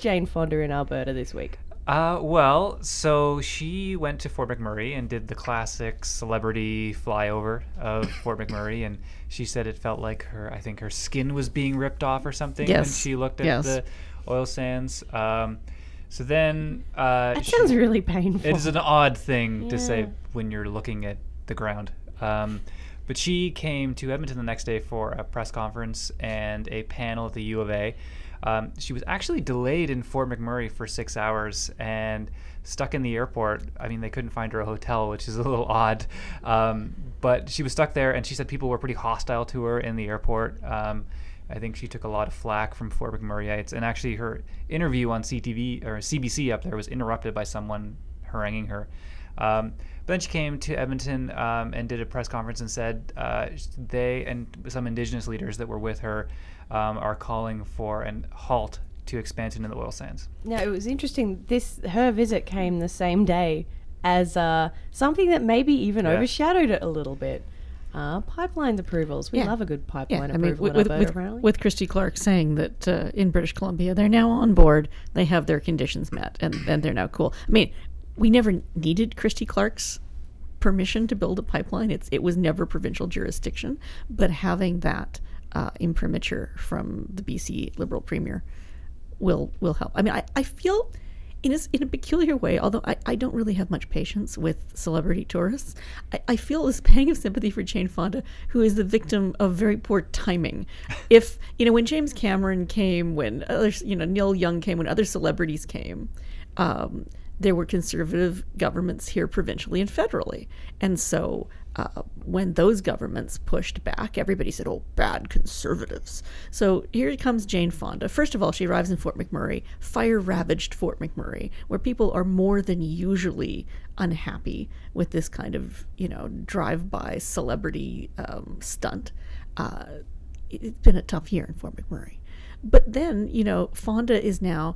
Jane Fonda in Alberta this week? Well, so she went to Fort McMurray and did the classic celebrity flyover of Fort McMurray, and she said it felt like I think her skin was being ripped off or something when she looked at the oil sands. So then... that sounds really painful. It is an odd thing to say when you're looking at the ground. But she came to Edmonton the next day for a press conference and a panel at the U of A. She was actually delayed in Fort McMurray for 6 hours and stuck in the airport. I mean, they couldn't find her a hotel, which is a little odd. But she was stuck there, and she said people were pretty hostile to her in the airport. I think she took a lot of flack from Fort McMurrayites. And actually, her interview on CTV or CBC up there was interrupted by someone haranguing her. But then she came to Edmonton and did a press conference and said they and some Indigenous leaders that were with her are calling for a halt to expansion in the oil sands. Now, it was interesting. Her visit came the same day as something that maybe even overshadowed it a little bit. Pipelines approvals. We love a good pipeline approval in Alberta, apparently. With Christy Clark saying that in British Columbia they're now on board, they have their conditions met, and they're now cool. I mean, we never needed Christy Clark's permission to build a pipeline. It was never provincial jurisdiction, but having that imprimatur from the BC Liberal Premier will help. I mean, I feel in a peculiar way, although I don't really have much patience with celebrity tourists, I feel this pang of sympathy for Jane Fonda, who is the victim of very poor timing. If, when James Cameron came, when others, Neil Young came, when other celebrities came, there were conservative governments here provincially and federally. And so when those governments pushed back, everybody said, oh, bad conservatives. So here comes Jane Fonda. First of all, she arrives in Fort McMurray, fire-ravaged Fort McMurray, where people are more than usually unhappy with this kind of, drive-by celebrity stunt. It's been a tough year in Fort McMurray. But then, Fonda is now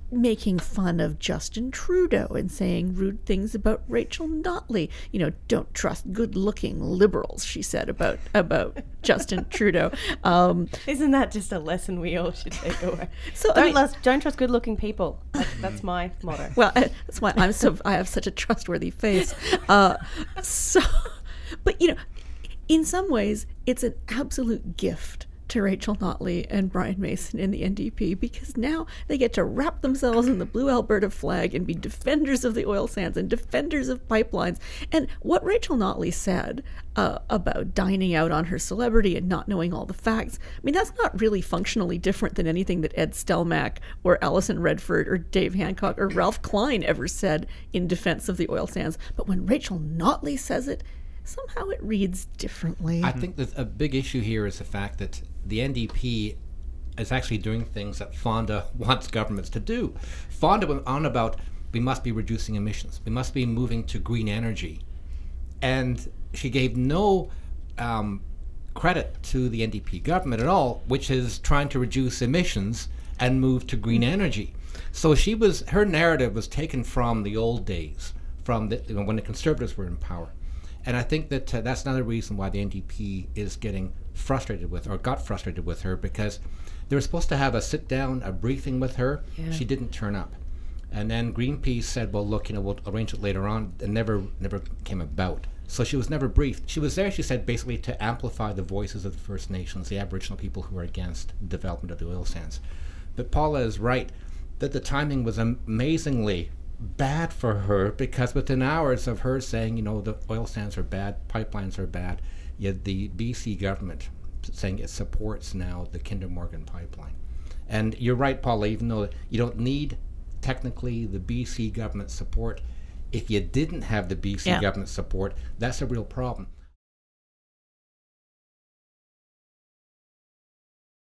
making fun of Justin Trudeau and saying rude things about Rachel Notley. Don't trust good-looking liberals, she said about Justin Trudeau. Isn't that just a lesson we all should take away? So don't trust good-looking people. That's my motto. Well, that's why I have such a trustworthy face. But in some ways, it's an absolute gift to Rachel Notley and Brian Mason in the NDP, because now they get to wrap themselves in the blue Alberta flag and be defenders of the oil sands and defenders of pipelines. And what Rachel Notley said about dining out on her celebrity and not knowing all the facts, I mean, that's not really functionally different than anything that Ed Stelmach or Alison Redford or Dave Hancock or Ralph Klein ever said in defense of the oil sands. But when Rachel Notley says it, somehow it reads differently. I think that a big issue here is the fact that the NDP is actually doing things that Fonda wants governments to do. Fonda went on about we must be reducing emissions, we must be moving to green energy. And she gave no credit to the NDP government at all, which is trying to reduce emissions and move to green energy. So her narrative was taken from the old days, from when the Conservatives were in power. And I think that that's another reason why the NDP is getting frustrated with, or got frustrated with her, because they were supposed to have a sit-down, a briefing with her. Yeah. She didn't turn up. And then Greenpeace said, well, look, we'll arrange it later on. It never came about. So she was never briefed. She was there, she said, basically to amplify the voices of the First Nations, the Aboriginal people who are against development of the oil sands. But Paula is right that the timing was amazingly bad for her, because within hours of her saying, the oil sands are bad, pipelines are bad, yet the BC government saying it supports now the Kinder Morgan pipeline. And you're right, Paula, even though you don't need technically the BC government support, if you didn't have the BC government support, that's a real problem.